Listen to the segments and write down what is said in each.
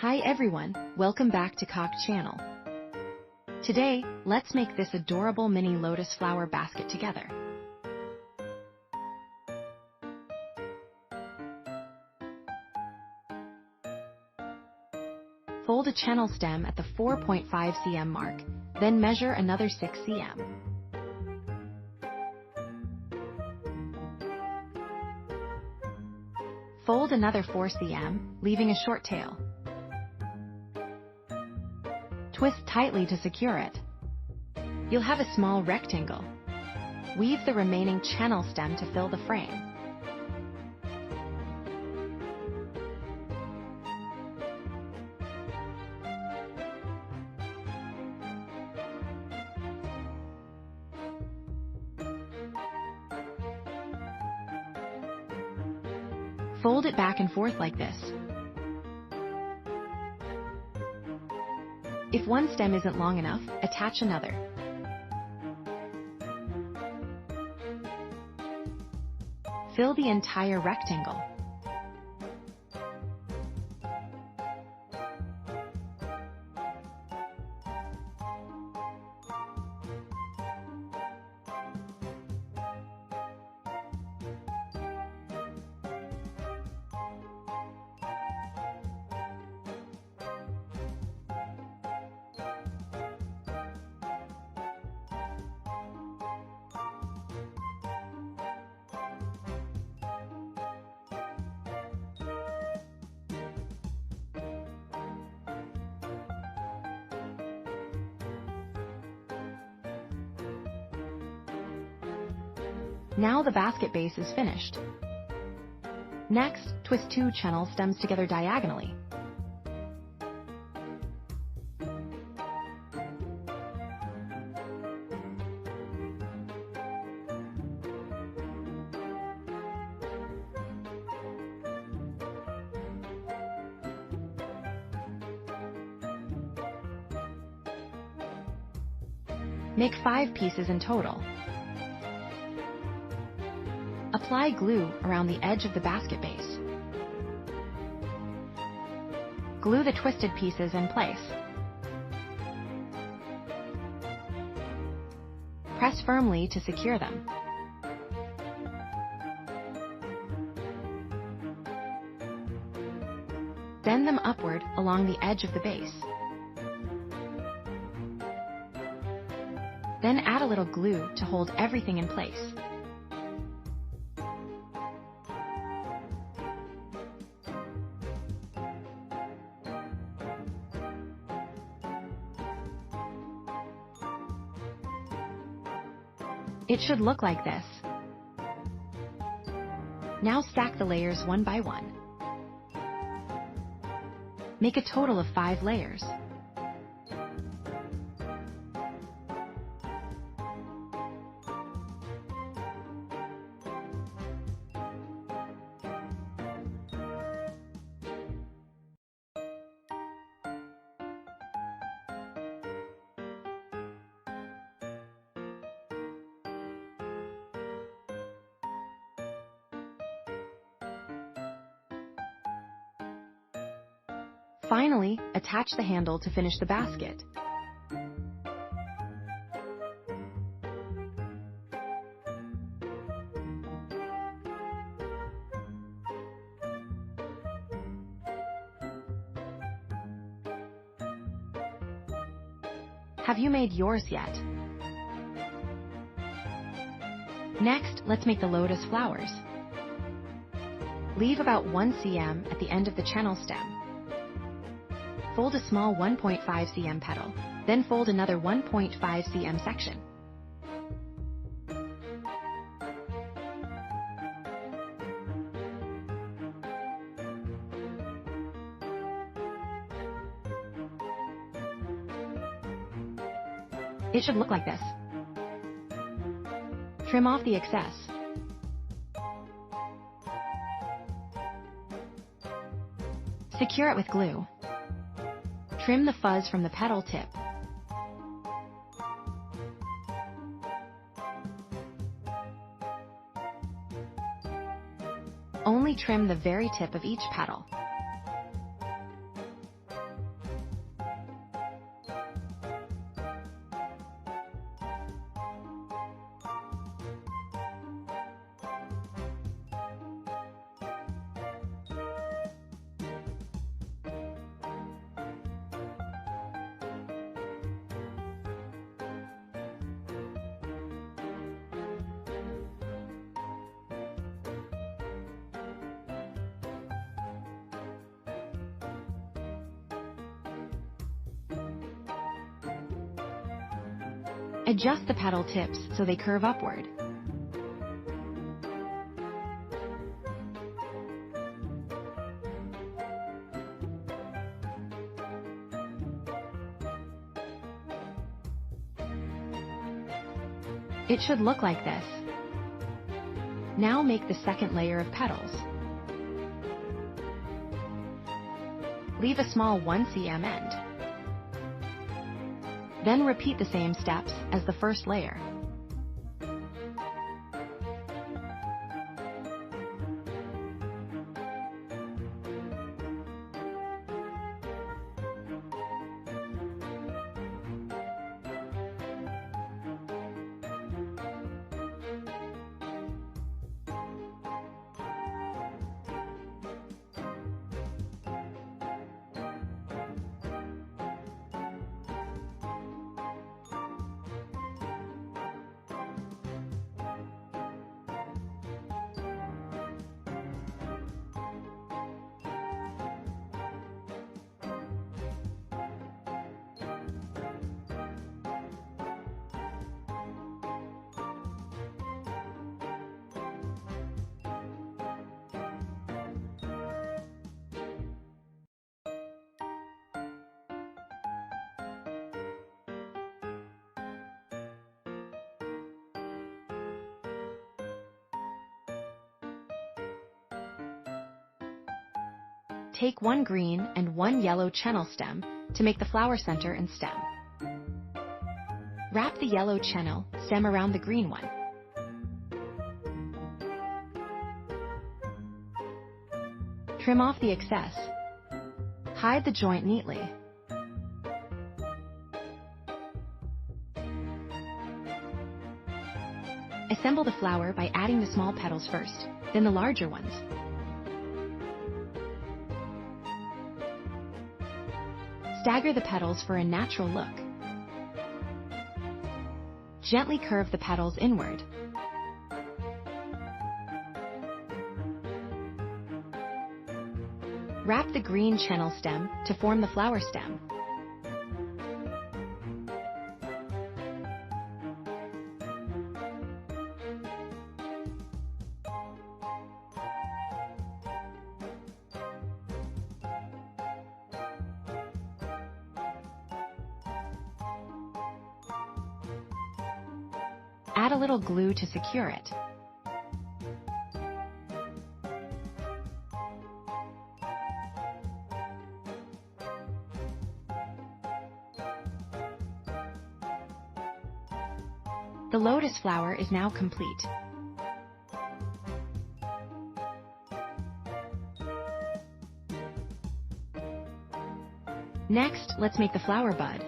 Hi everyone, welcome back to Cock Channel. Today, let's make this adorable mini lotus flower basket together. Fold a channel stem at the 4.5 cm mark, then measure another 6 cm. Fold another 4 cm, leaving a short tail. Twist tightly to secure it. You'll have a small rectangle. Weave the remaining channel stem to fill the frame. Fold it back and forth like this. If one stem isn't long enough, attach another. Fill the entire rectangle. Now the basket base is finished. Next, twist two channel stems together diagonally. Make 5 pieces in total. Apply glue around the edge of the basket base. Glue the twisted pieces in place. Press firmly to secure them. Bend them upward along the edge of the base. Then add a little glue to hold everything in place. It should look like this. Now stack the layers one by one. Make a total of 5 layers. Finally, attach the handle to finish the basket. Have you made yours yet? Next, let's make the lotus flowers. Leave about 1 cm at the end of the channel stem. Fold a small 1.5 cm petal, then fold another 1.5 cm section. It should look like this. Trim off the excess. Secure it with glue. Trim the fuzz from the petal tip. Only trim the very tip of each petal. Adjust the petal tips so they curve upward. It should look like this. Now make the second layer of petals. Leave a small 1 cm end. Then repeat the same steps as the first layer. Take 1 green and 1 yellow chenille stem to make the flower center and stem. Wrap the yellow chenille stem around the green one. Trim off the excess. Hide the joint neatly. Assemble the flower by adding the small petals first, then the larger ones. Stagger the petals for a natural look. Gently curve the petals inward. Wrap the green chenille stem to form the flower stem. Add a little glue to secure it. The lotus flower is now complete. Next, let's make the flower bud.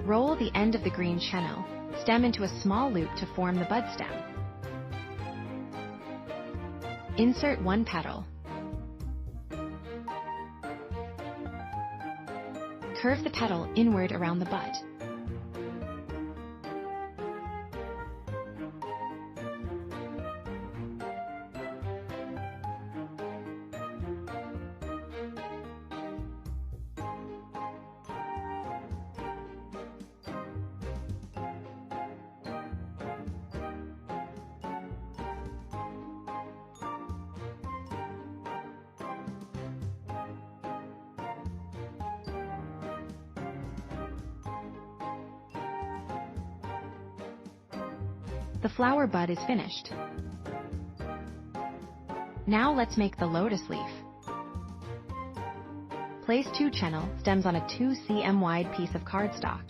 Roll the end of the green chenille stem into a small loop to form the bud stem. Insert 1 petal. Curve the petal inward around the bud. The flower bud is finished. Now let's make the lotus leaf. Place 2 chenille stems on a 2 cm wide piece of cardstock.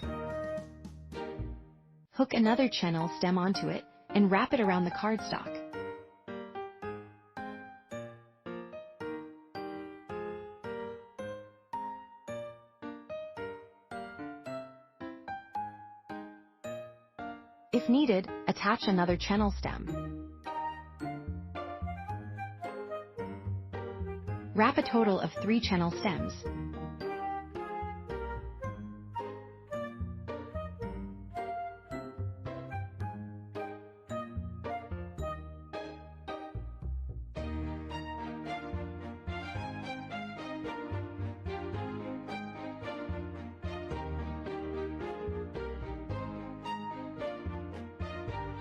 Hook another chenille stem onto it and wrap it around the cardstock. needed, attach another channel stem. Wrap a total of 3 channel stems.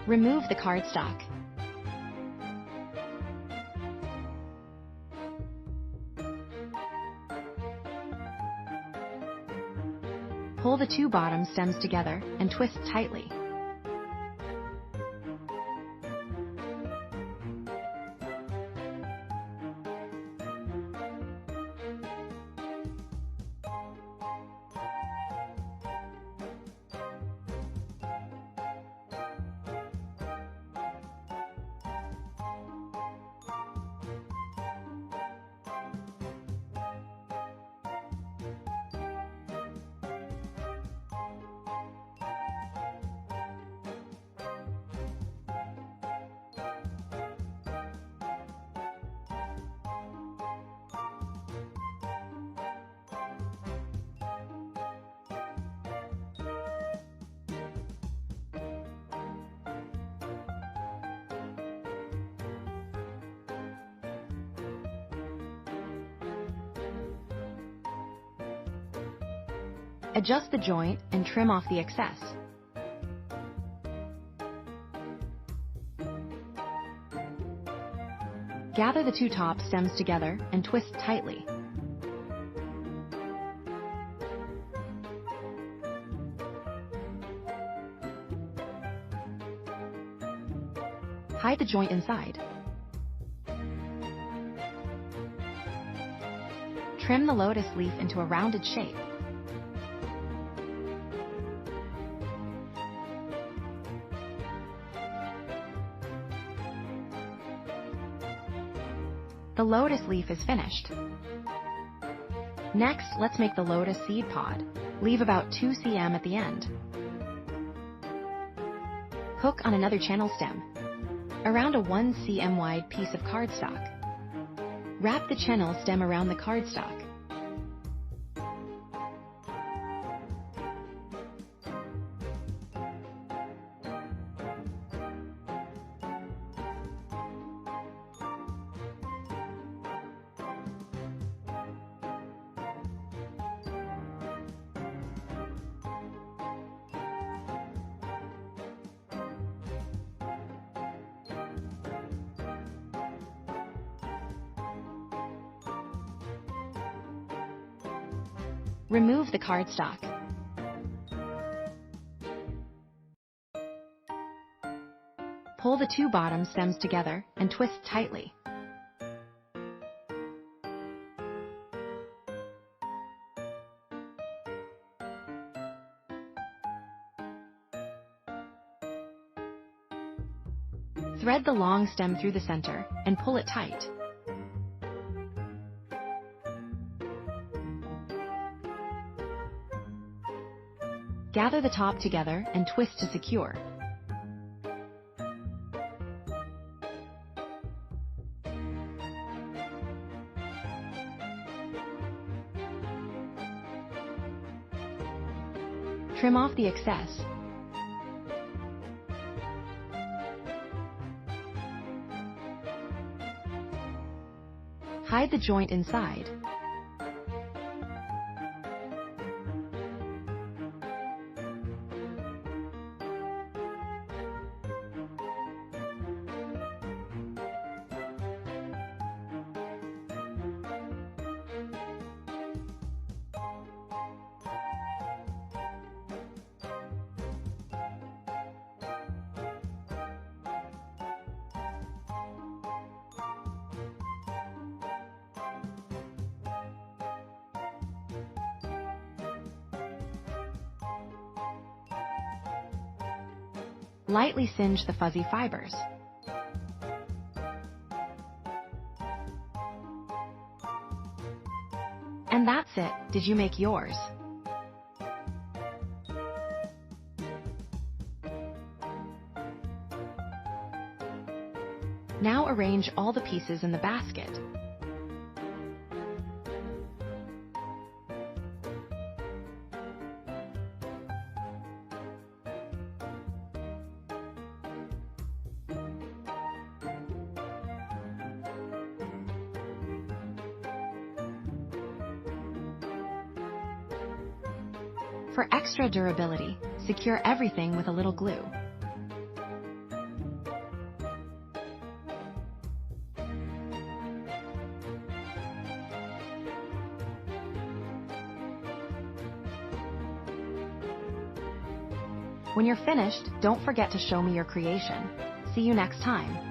Remove the cardstock. Pull the 2 bottom stems together and twist tightly. Adjust the joint and trim off the excess. Gather the 2 top stems together and twist tightly. Hide the joint inside. Trim the lotus leaf into a rounded shape. The lotus leaf is finished. Next, let's make the lotus seed pod. Leave about 2 cm at the end. Hook on another channel stem. Around a 1 cm wide piece of cardstock. Wrap the channel stem around the cardstock. Remove the cardstock. Pull the 2 bottom stems together and twist tightly. Thread the long stem through the center and pull it tight. Gather the top together and twist to secure. Trim off the excess. Hide the joint inside. Lightly singe the fuzzy fibers. And that's it. Did you make yours? Now arrange all the pieces in the basket. For extra durability, secure everything with a little glue. When you're finished, don't forget to show me your creation. See you next time.